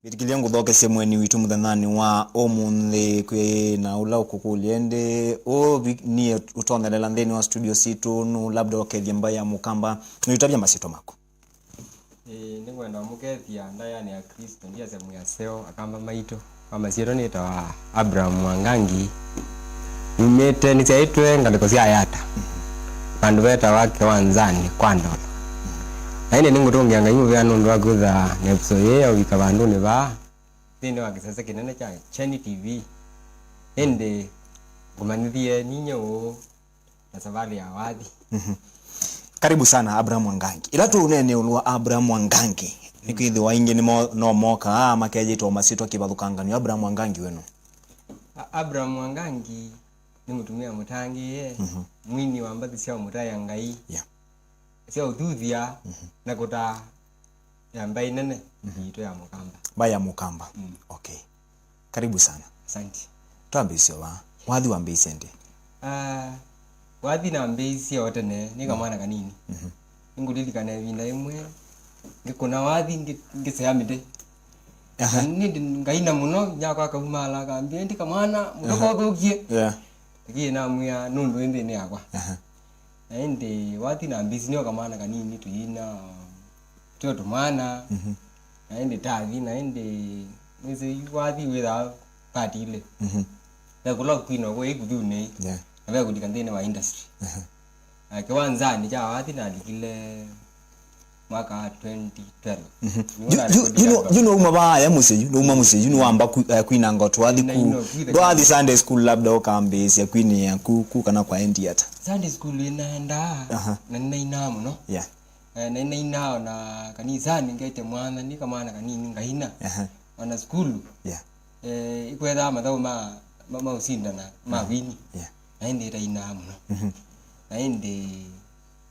Bitikilia nguthoke semweni witu muthanani wa omunthi kwi na ula ukukuliende ni utondelela nthini wa studio situ nu labda okethia mbaya mukamba niutabia masito mako. Ningwenda mukethia ndayani ya Kristo ndia semu ya seo akamba maito kwa masito nita wa Abraham Wangangi nimete nitaitwe ngaliko cia ayata bandu beta wake wanzani kwandolo aine ningutungia ngai muvya nundu wa kutha nepso ye wika bandu ni ba thini wa kisasa kinene cha Cheni TV ende kumanithie ninyo na safari ya wathi. Karibu sana Abraham Wangangi. Ila tu unene ulwa Abraham Wangangi nikwithi wa ingi ni no moka makejito masito kibathukangani Abraham Wangangi wenu. Abraham Wangangi ni mutumia mutangi ye mwini wa mbathi cia mutaya ngai cia uthuthia na kuta ya mbai nene yito ya mukamba baya mukamba. Okay, karibu sana. Asante. Twambisio wa wathi wa mbisi ndi wathi na mbisi yote ne ni kamwana kanini ngulilika vinda imwe ngikuna wathi ngiseyamide nindi ngaina muno nyakwa kaumala kambie ndi kamwana mudoko thukie na muya nundu indi ni yakwa ende wathi na mbisi nio kamwana kanini tuina tio tumana ende tathi na ende mwezi wathi witha patile kula kwino kwa ikuthune abe kudika ndene wa industry kiwanzani cha wathi na likile mwaka 2012 you know mabaya museju no museju no amba kwina ngoto wathi ku wathi Sunday school labda okambesi kwini ya ku kana kwa endiata Sunday school inaenda na nina muno na nina na kanisa ningete mwana ni kama na kanini ngaina wana school ikwetha mathoma mama usindana mawini naende ina muno naende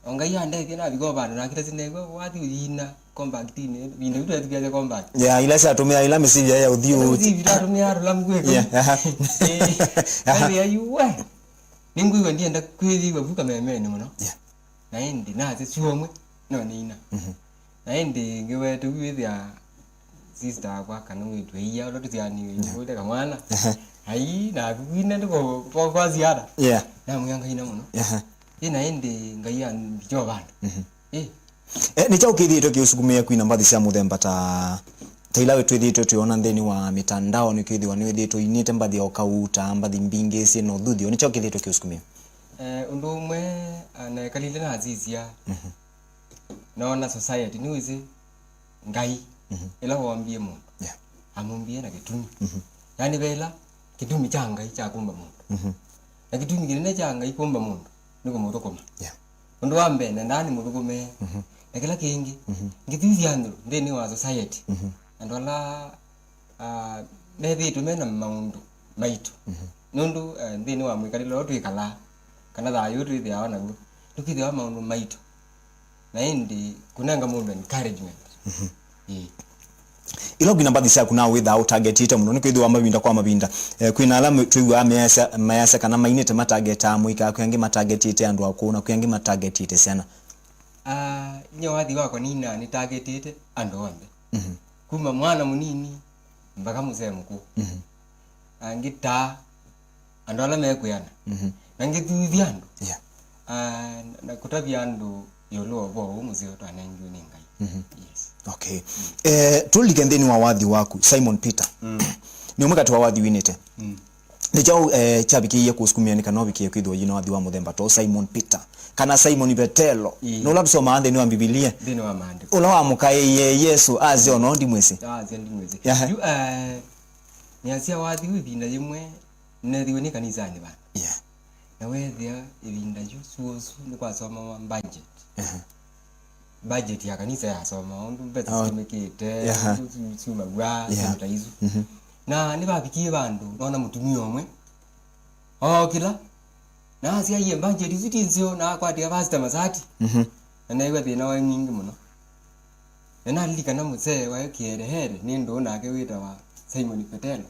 onga yande kena bigo bana nakita sinego wathi uyina compact ni bindu bitu tukiaje compact ila sa tumia ila message ya audio uti tumia rulamgweko kali ayuwe ningwiwa ndienda kweli bavuka memene muno naende naze siomwe no nina naende ngiwe tuwithia sister kwa kana mwitu iya lotuziani ngode kamwana ai na kuina ndiko kwa ziada na muyanga ina muno naende ngaiya bijo bandu ni cha ukithito kiusukumia kwina mbathi cia muthemba taila wetu thito tuona nthini wa mitandao ni kwithiwa ni thito inite mbathi okauta mbathi mbingi cie no thuthio ni cha ukithito kiusukumia undu umwe na kalile na azizia naona society ni wizi ngai ila wambie mundu amumbie na kitumi yani vela kitumi cha ngai cha kumba mundu na kitumi kinene cha ngai kumba mundu niko mutokoma undu wa mbene ndani mutukume na kila kingi ngithithia ndu ndini wa society andola nethi tumena maundu maitu nundu ndini wa mwikalilo twikala kana thayo twithia wana guo tukithia maundu maitu na indi kunanga mundu encouragement ilo gina mbathi cia kuna without target ite muno ni kwithiwa mabinda kwa mabinda kwina ala tuigwa mayasa kana mainite matarget amuika kwengi matarget ite andu akuna kwengi matarget ite ciana nyo wathi wako nina ni target ite andu onde kuma mwana munini mpaka mzee mkuu angita andu ala mekuyana na ngithuthia andu na kutabia andu yolo bo muzio twanengiwe ni ngai Okay. Tulike nthini wa wathi waku Simon Peter ni umwe kati wa wathi winite ni chao chabikiye kusukumia ni kana bikiye kwithwa yino wathi wa muthemba to Simon Peter kana Simon Petelo no labsoma nthini wa Biblia nthini wa maandiko ula wa mukai Yesu azi ono ndi mwese ndi mwese yu ni asia wathi wibinda yimwe nethiwe ni kanisani bana na wethia ibinda yu suosu ni kwa soma budget budget ya kanisa ya soma ondu beta simekete suma gwa taizu na ni babikie bandu nona mutumia omwe kila na asia ye budget zitinzio na kwa dia pastor masati na iwe thina wa nyingi muno na lika na muzee wa kiere ni ndo na ke wita wa Simon Petelo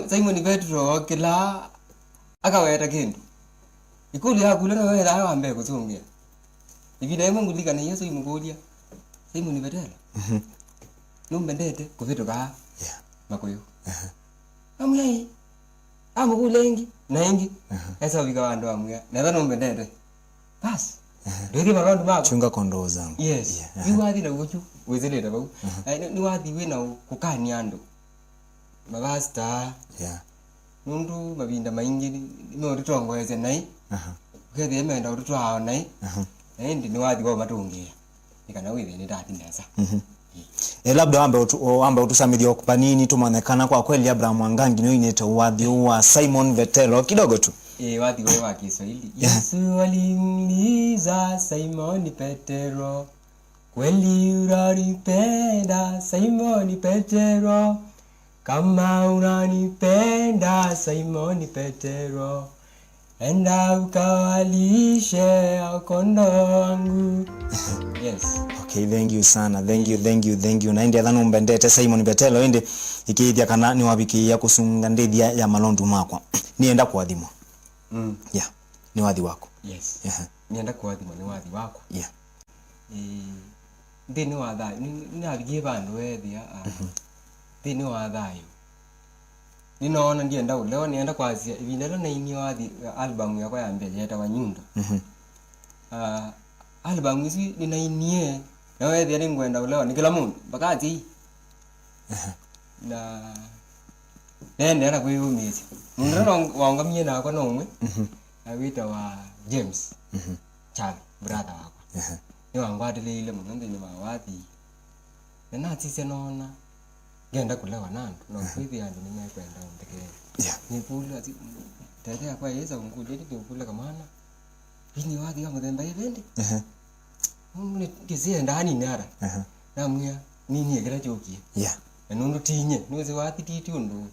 Simon Petelo kila akaweta kindu ikuli yakula na wewe dawa ambe kuzungia ibida yemo ngulika na Yesu imugolia Simon Petelo numbendete kuvitoka makoyo Aha. amwe amukulengi naingi esa vika wandu amwe na numbendete bas ndio marondo mako chunga kondoo zangu. yes ni wathi na guchu wezeleta bau ni wathi we na kukani ando mabasta nundu mabinda maingi ni urutongweze nai ukethe emenda urutwa nai ndi ni wathi wa matungia nikana withi ni dati nesa labda ambe utusamithia okupanini tumonekana kwa kweli Abraham Wangangi no inete wathi wa Simon Vetelo kidogo tu. Wathi wewe wa Kiswahili. Yesu alimuuliza Simon Petero, kweli unanipenda Simon Petero? Kama unanipenda Simon Petero, enda ukawalishe kondoo wangu. Yes. Okay, thank you sana. Thank you. Na ndia thano mbendete Simon Petelo ende ikithia kana ni wabikia kusunga ndithia ya malondu makwa. Nienda kuathimwa. Yeah. Ni wathi wako. Yes. Nienda kuathimwa ni wathi wako. Yeah. Thini wa thayo ni abigie bandu wethia thini wa thayo ninaona ndienda leo nienda kwazia ibinda na ini wathi album yakwa ya mbele yetwa Nyundo. Album hizi ninainie na wethia ni ngwenda leo ni kila mundu bakati na nende na kuyumisi mundu wangamie na kwa nomwe awita wa James Charlie brother wako ni wangwadile ile mundu ni mawathi na natise nona ngenda kulewa nandu no kwithi andu nimekwenda ndeke ni pula ati tete kwa yesa ngudeli ni pula kamana bini wathi kama themba yendi mune kizia ndani nara namnya nini egera jokie nundu tinye nuze wathi titi undu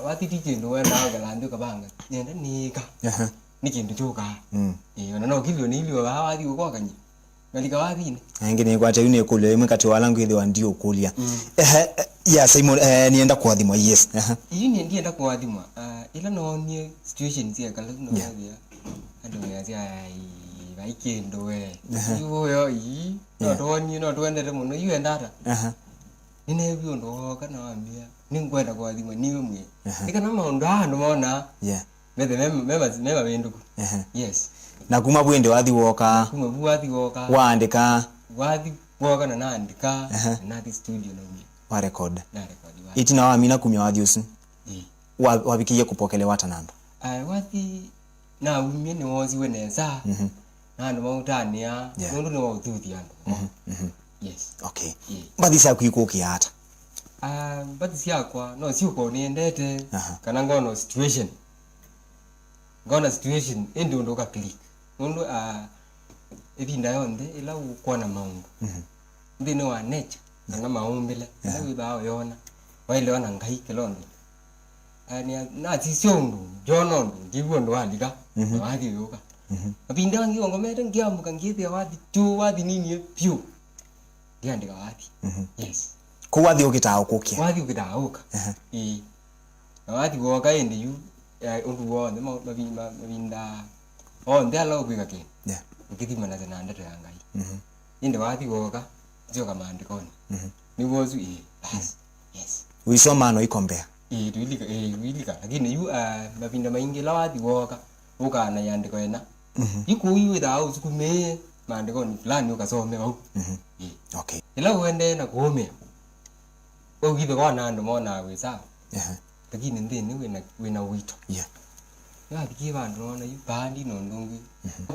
wathi titi ndo wenda galandi kabanga nenda nika nikindu choka ona no kilio ni ilio wathi ukokanye nalika wathi ni ngine kwate yune kulio imwe kati walangu ile wandio kulia Simon nienda kuathimwa yes yuni ndienda kuathimwa ila no nie situation cia kala no ya ando ya cia vaikendo we yo yi no twendete muno yu ndata nine byo ndo kana wambia ningwenda kuathimwa niwe mwe nikana maundu andu mona methe mema binduku yes na kuma bwende wathi woka waandika wathi woka na naandika na the studio no wa record itina wa mina kumya wathi usu wabikiye kupokelewa watanando wathi na umye ni wozi weneza na ndo mautania nundu ni waututhi andu yes okay bathi cia kwikuki hata bathi cia kwa no si uko niendete kana ngono situation indi undu ka click nundu ebinda yonde ila ukona maundu ndine wa nature na maumbile ila wibao yona waile wana ngai kelondo na tisiondu jonondo ndiwo ndo andika wathi yoka abinda wangi ngomete ngiamuka ngithia wathi tu wathi nini pyu ndiandika wathi yes ko wathi ukitao kukia wathi ukitauka wathi woka indi yu undu wonde mabinda ndalo kwigake ukithima na tena ndeto ya ngai inde wathi woka joka maandikoni ni wozu yes wisoma no ikombea tuilika lakini yu mabinda maingi la wathi woka ukana yandiko ena yiku yu without sukume maandikoni fulani ukasome au okay ila uende na kuome ugithe kwa nando mona we sawa lakini ndini wina wito yathiki bandu nona yu bandi no ndungi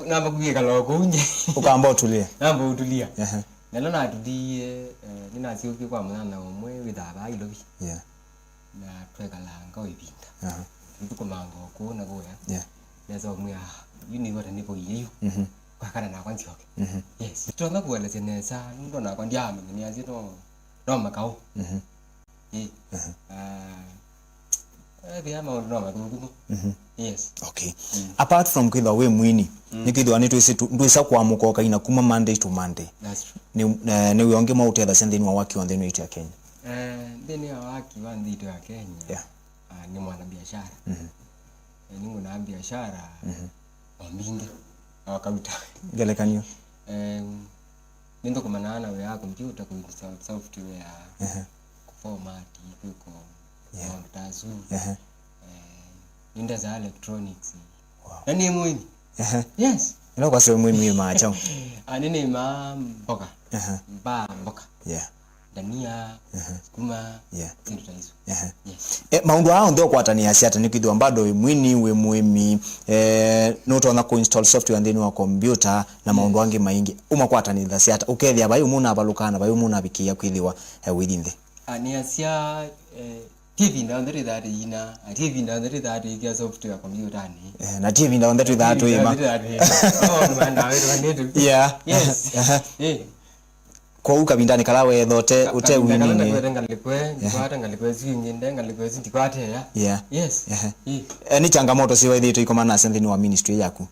namba kugieka loko unje ukamba utulia namba utulia nalo na tudie ninasiuki kwa mwana omwe withaba ilobi na twekalanga wibinda nduko mango ko na goya nezo mya yuni wata nipo yiyu kwa kana na kwanzi hoke yes tona kuwele senesa ndo na kwandi ame ni azito no makao dia ma ndo madugu yes okay apart from kwitha we mwini nikithwa ni twisa kwa mukoka ina kuma Monday to Monday that's true ni wionge mauthetha sendeni wa waki on the way to Kenya ndeni wa waki wa ndito ya Kenya ni mwana biashara ningo na biashara wa mingi awakauta gelekanyo nindo kumanana we ya computer ku software format iko montazu inda za electronics nani mwini yes ino kwa sababu mwini macho anene mboga mboga dania kuma kitu hizo yes maundu hao ndio kwatania siata nikithwa bado mwini we mwimi no tona ko install software ndeni wa computer na maundu wangi maingi umakwatani siata ukethia bayo muna abalukana bayo muna bikia kwithiwa within the ania TV nda ndiri that ina TV nda ndiri that ya software computer ni na TV nda ndiri that we ma oh man na we yeah yes kwa ukabindani kala we thote ute winini ngalikwe zinginde ngalikwe zindikwate yeah yes ni changamoto siwa ithitu ikomana sendeni wa ministry yaku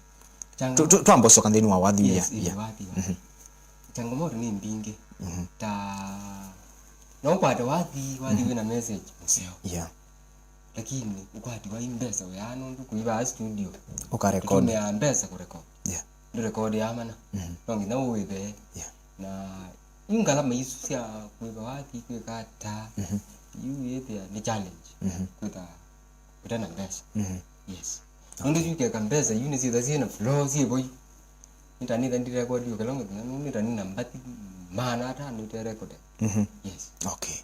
twamboso kantheni wa wathi yeah changamoto ni mbingi ta no kwata wathi wina message museo yeah lakini ukwati wa imbesa we ano kuiba studio ukarecord tume mbesa ku record yeah ndo record ya mana nongi na uwe yeah na ingala maisusia kuiba wathi kwekata yete ni challenge kuta kutana mbesa yes ndo yuke kambesa unisi da sina flow si boy nitani ndi record yo kalongo nitani nambati mana hata ni record yes okay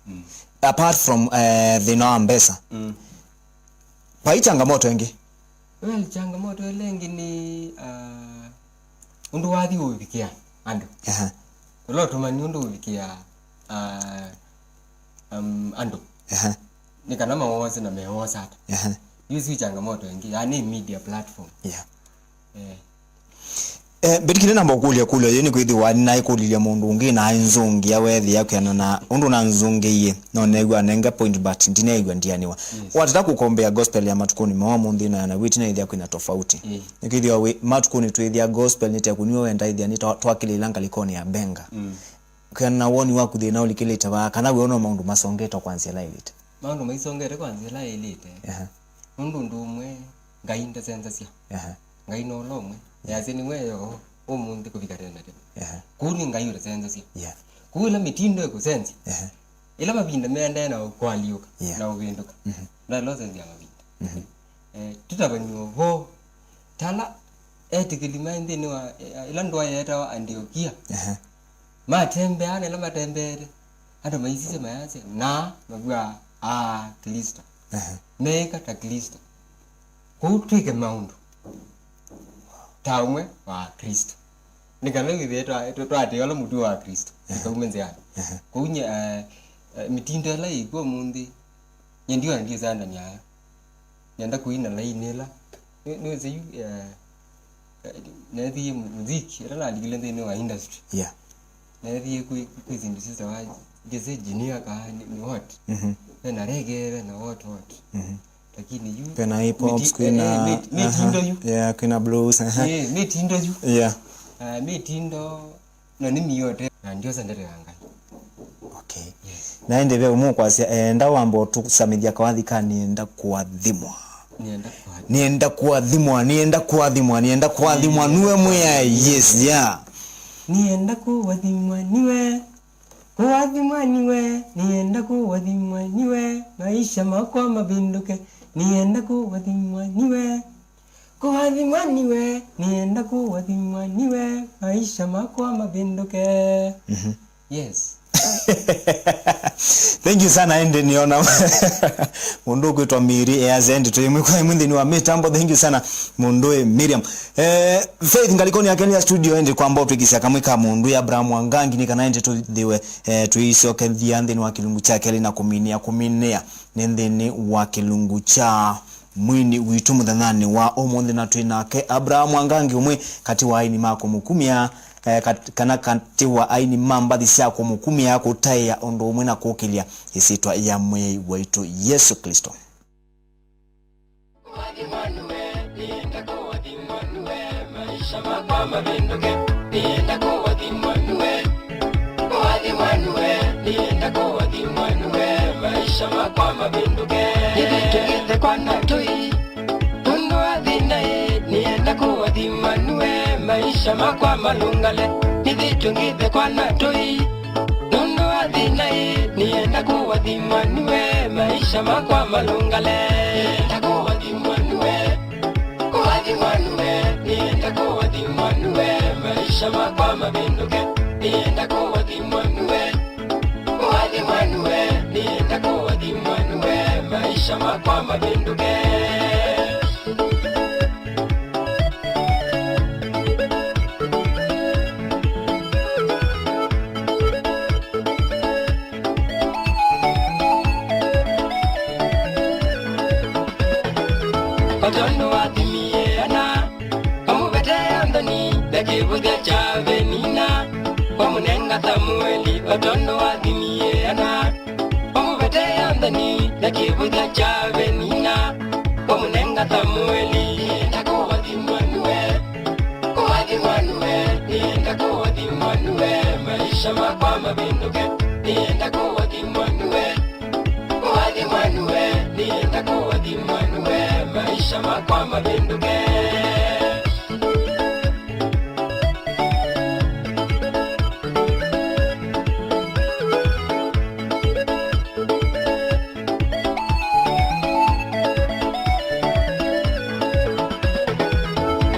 apart from the no mbesa pai changamoto engi well changamoto lengi ni undu wathi ubikia ando lo tumani undu ubikia ando nikana mawoza na mewoza hata yuzi changamoto engi yani media platform yeah betikile namba kulia kula yeni kwithi wani na ikulilia mundu ungi na nzungi ya wethi yake na undu na nzungi ye no negwa nenga point but ndinegwa ndianiwa watata kukombea gospel ya matukuni mawa mundu na witina idhi yako ina tofauti nikithia we matukuni twithia gospel nitakuniwa wenda idhi ni twakililanga likoni ya benga kana woni waku thina ulikilita ba kana we ono maundu masongeto kwanzia lailite maundu maisongete kwanzia lailite mundu ndumwe ngainda sensasia ngai no lomwe yazeni weyo umuntu kuvikatena tena kuni ngayura senza kula mitindo yako senza ila mabinda meenda na kwaliuka na uvinduka na loze ya mabinda tutabanyo ho tala etikili mind ni wa ila ndwa yeta Antiokia matembe ana ila matembere hata maisise mayaze na mabwa Kristo meka ta Kristo kutwike maundu taumwe wa Kristo nikalewi vetu twate yola mutu wa Kristo kumenze yani kunya mitindo la iko mundi ndio zanda nyayo nyanda kuina la inela niweze yu nadi muziki rala ligilende ni wa industry yeah nadi kuizindisi za waji geze jinia ka ni what na reggae na what lakini yu pena hip hop kuna mitindo yu yeah kuna blues mitindo yu yeah mitindo no ni miyote ndio sandere yangai okay yes naende be umu kwasia enda wambo tusamithia kawathi kanienda kuathimwa nienda kuathimwa niwe mwe yes yeah nienda kuathimwa niwe nienda kuathimwa niwe maisha makwa mabinduke nienda kuathimwa niwe nienda kuathimwa niwe maisha makwa mabinduke yes thank you sana ende niona mundu kwitwa Miri azendi tuyimwe kwa mwindi ni wa mitambo thank you sana mundu Miriam Faith ngalikoni yake ya studio ende kwa mboto ikisia kamwika mundu ya Abraham Wangangi ni kana ende tuthiwe tuisioke thiande ni wa kilungu chake lina kuminia nendeni wa kilungu cha mwini witu muthanani wa omonde na twinake Abraham Wangangi umwe kati wa aini mako mukumia kana kati wa aini mambathi cia kumukumia kutaya ondo umwe na kukilia isitwa ya mwe waitu Yesu Kristo maisha makwa malungale vitu ngithe kwa natoi nundu athinai nienda kuwathima niwe maisha makwa malungale nienda kuwathima niwe nienda kuwathima niwe maisha makwa mabinduke nienda kuwathima niwe nienda kuwathima niwe maisha makwa mabinduke Otondo wathimiana omubete Anthony bekibuthia chavenina omunenga Samueli otondo wathimiana omubete Anthony bekibuthia chavenina omunenga Samueli nienda kuwathima niwe nienda kuwathima niwe maisha makwa mabinduke nienda kuwathima niwe nienda kuwathima niwe maisha makwa mabinduke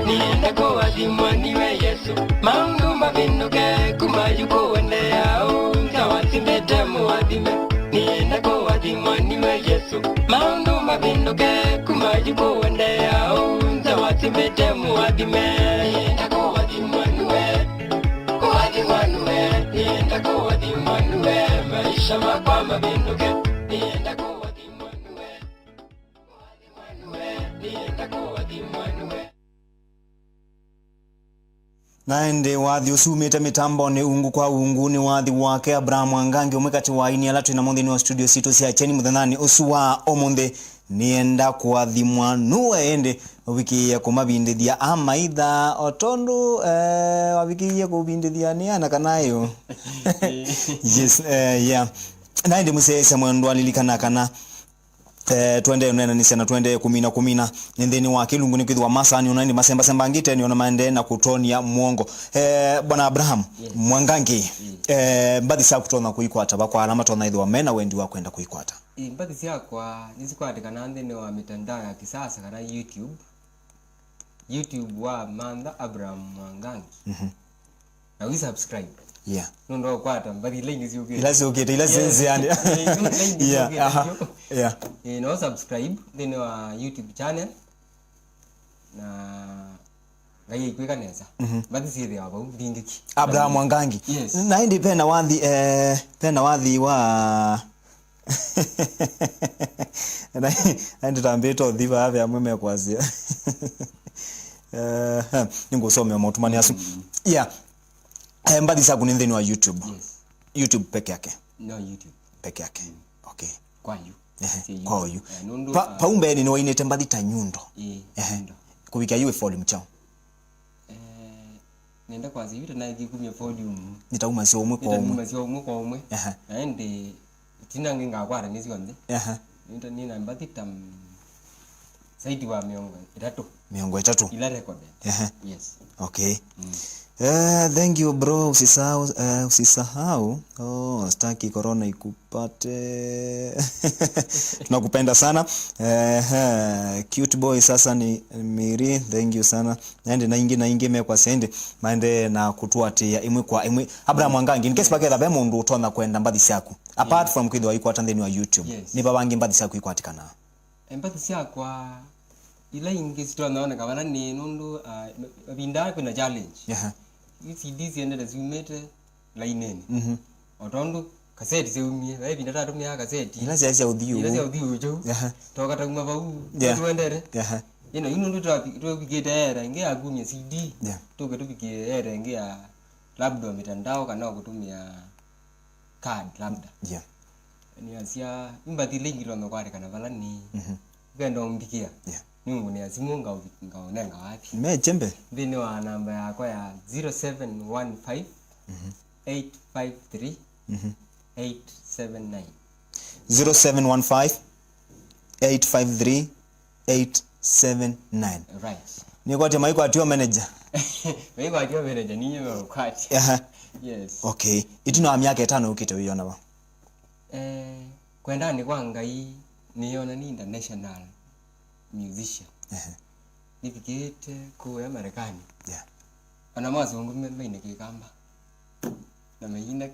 nienda kuwathima niwe Yesu maundu mabinduke kumayukuendea ntawathimete muwathime nienda kuwathima niwe Yesu maundu mabinduke kumayukuendea ntawathimete muwathime nienda kuwathima niwe nienda kuwathima niwe maisha makwa mabinduke nienda kuwathima niwe nienda kuwathima niwe naende wathi usumite mitambo ni ungu kwa ungu ni wathi wake Abraham Wangangi umekati wa ini ala twina muthini wa studio sito cia cheni muthanani usuwa omunthe nienda kuathimwa nuwe ende wiki kumabindithia amaitha otondu wabiki kubindithia ni ana kanayo yes yeah naende musese mwendo alilikana kana twende nena nisana twende kumina nendeni wa kilungu nikithwa masani unaindi masemba sembangite ni ona maende na kutonia muongo bwana Abraham Mwangangi mbadi sa kutona kuikwata bakwa alama tona idwa mena wendi wa kwenda kuikwata mbadi siakwa nisikwate kana ndene wa mitandao ya kisasa kana YouTube wa Manda Abraham Mwangangi na we subscribe yeah ndo kwata mbadi line zioke ila sense yani yeah yeah no subscribe then wa YouTube channel na ngai kweka neza mbadi sithi aba bingiki Abraham Mwangangi yes. Na indi pena wathi wa andi tambeto dhiva ave amwe kwazia ningusome motumani asu yeah mbadi sa kunendeni wa YouTube yes. YouTube peke yake no YouTube peke yake okay kwa you kwa you paumbe ni wainete mbadi ta nyundo kubikia yue volume chao nenda kwa zivita na ikikumia volume nitauma sio umwe kwa umwe ende tina nginga kwara nisi wande nina mbadi tam saidi wa miongo itatu ila record yes okay thank you bro usisahau staki corona ikupate tunakupenda sana cute boy sasa ni Miri thank you sana naende na ingi mekwa sende maende na kutuatia imwe kwa imwe Abraham Mwangangi nkesi baketha be mundu utona kwenda mbadi siaku apart from kwithwa ikwata ndeni wa YouTube yes. ni babangi mbadi siaku ikwatikana mbadi siakwa ila ingi sitwa naona kama ni nundu binda kuna challenge CD ziende zimete laineni otondo kaseti zeumie bae binda tatumia kaseti ila sia udhiu jo toka taguma bau tuendere ino tupikite era inge agumia CD toka tupikite era inge ya labda mitandao kana kutumia card labda ni asia imbati lingi lono kware kana balani gendo mbikia Mungu ni azimu ngaonenga wapi mechembe bini wa namba yako ya 0715 853 879 0715 853 879 right ni kwa tema iko atio manager Wego atio manager ni nyo kwati. Yes. Okay. Itino wa miaka 5 ukite uiona ba. Kwenda ni kwa ngai niona ni international musician. Nifikite ku ya Marekani. Yeah. Ana mazungu mimi kikamba. Na mengine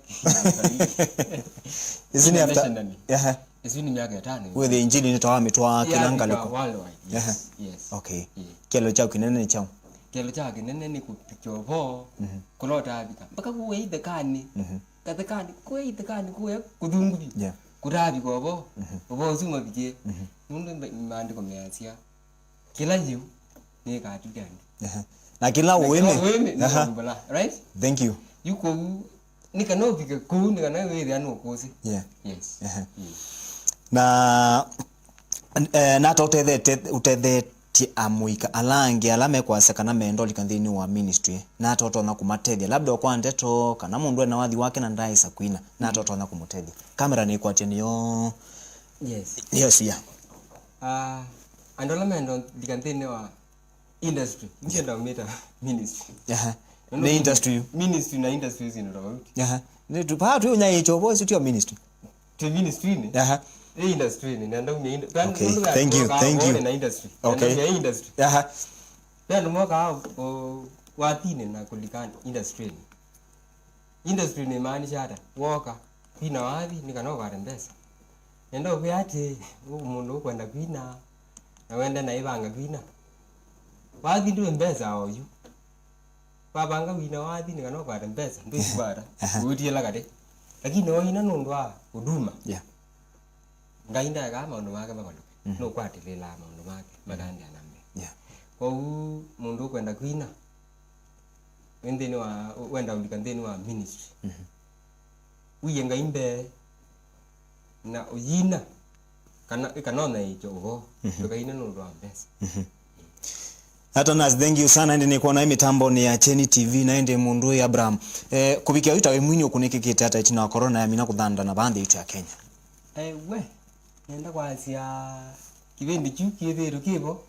Isn't after? Isini miaka 5. With the injili ni tawa mitwa kinanga leko. Yes. Yes. Okay. Kelo chao kinene chao. Kelo chao kinene ni kupichovo. Kulota abika. Mpaka kuwe idekani. Katekani kuwe idekani kuwe kudungubi. Yeah. Kurabi gobo. Bobo zuma bije. Mundu mandi komeasia. Kila yu ni katu gani. Na kila uweme. Right? Thank you. Yuko nikano bika ku nikana wewe anu kosi. Yeah. Yes. Na nata utetheti amuika alangi alame kwa sekana mendo likanthini wa ministry na toto na kumatethia labda kwa ndeto kana mundu na wathi wake na ndai sakwina na toto na kumutethia kamera ni kwatia niyo. Yes. Yes, yeah. Andola mendo likanthini wa industry ngenda umeta ministry. Ni industry ministry na industry zino tofauti. Ni tupatu unya hicho voice to ministry to ministry ni industry ni nenda umya okay. Thank you na industry okay ya industry ndio mwaka watine na kulikana industry ni maana shada woka pina wathi nikanoka rembesa nenda ubyate umundu kwenda kwina na wenda na ibanga kwina wathi ndio mbesa oyu babanga wina wathi nikanoka rembesa ndio ibara utie lagade lakini oina nondwa huduma ngainda kama ndo wake makono no kwatilela maondo make magandi anambe kwa mundu kwenda kwina wendeni wa wenda ulikandeni wa ministry uyenga imbe na uyina kana hicho go tukaina no ndo ambesa. Hata nas thank you sana ndi nikuona hii mitambo ni ya Cheni TV na ndi mundu ya Abraham kubikia wita we mwini ukunikikite hata ichina wa corona ya mina kuthanda na bandi yetu ya Kenya. We nenda kwasia kibindi chukiethiru kibo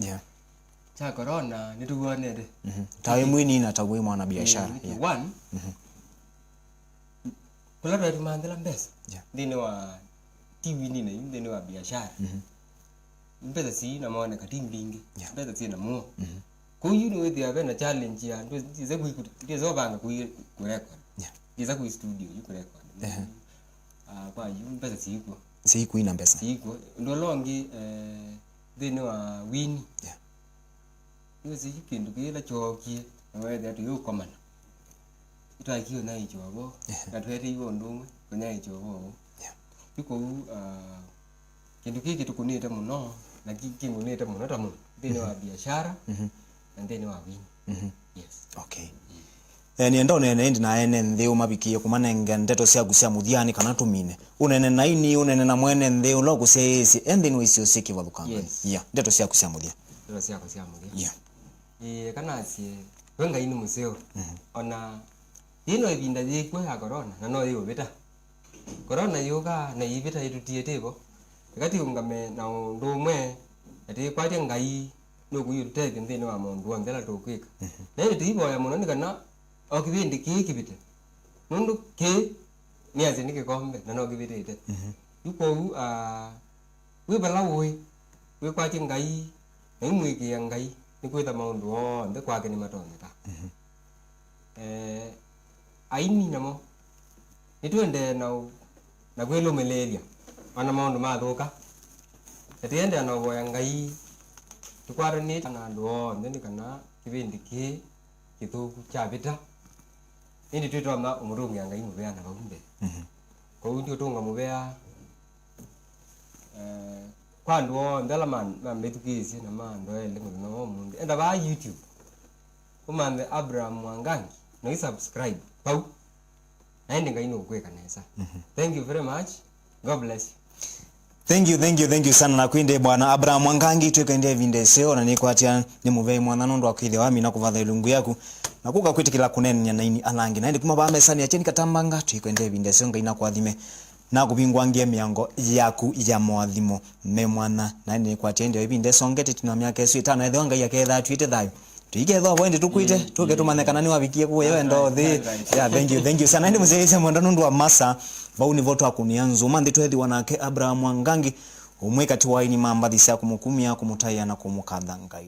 cha corona nitugonere tawe mwini na tawe mwana biashara one kula ndo mandela mbesa ndine wa TV nine ndine wa biashara mbesa si na maana katimbingi mbesa si na muo kuyu ni wethi avena challenge ya ndo zize kuizo banga ku record iza ku studio you record kwa yu mbesa si iko siku ina mbesa siku ndo longi ndine wa win iwe si kindu kila chokie na wethi atu yo komana itakiyo na ichobo katwete iwo ndumwe kunya ichobo yuko kindu kiki tukunite muno na kiki munite muno tamu ndine wa biashara and then wa win. Yes. Okay. Ni enda unene ndi na ene ntheu mabikie kumanenga ndeto cia gucia muthiani kana tumine unene na ini unene na mwene ntheu lo gucia isi and then wisio siki wathukanga ndeto cia gucia muthia ndeto cia gucia muthia kana cie wenga ini museo ona ino ibinda yikwe ya corona na no yo beta corona yoga na ibeta itutie tebo kati ungame na ndumwe ati kwaje ngai no kuyuteke ndene wa mundu wa ndela tokwika nene tibo ya munoni kana okibindi kibite mundu ke ni azenike kombe na no kibite yuko we balawe we kwaje ngai na imwiki ya ngai nikwita mundu o nde kwake ni matoneka aini namo nitwende na kwelo melelia ana mundu mathuka atiende na boya ngai tukwara ni na ndo ndeni kana kibindi ki kithuku cha bita indi twitwa ma umurungi anga imubea na baumbe kwa ndio tunga mubea kwa ndo ndala man metukisi na mando ele ngono mundu enda ba YouTube umande Abraham Mwangangi no subscribe pau aende ngaino kweka nesa. Thank you very much, God bless you. Thank you sana na kwinde bwana Abraham Mwangangi twekende vinde seo na nikwatia ni muvei mwana nondo akwile wami na kuvatha ilungu yaku na kuka kwitikila kunenya na ini alangi na ndi kuma ba mesani ya cheni katambanga twekende vinde seo ngaina kwathime na kubingwangie miango yaku ya mwathimo me mwana na nikwatia ndi vinde songete tuna miaka yesu itano etho ngai yaketha twite thayo Tuigetho point tukwite tuge tumanyekana ni wabikie kuwe wendo thi. Yeah, thank you sana ndi muzee mwenda nundu wa masa bau ni voto akunianzu mandi twethi wanake Abraham Wangangi umwe kati wa ini mamba thisa kumukumia kumutaya na kumukatha ngai.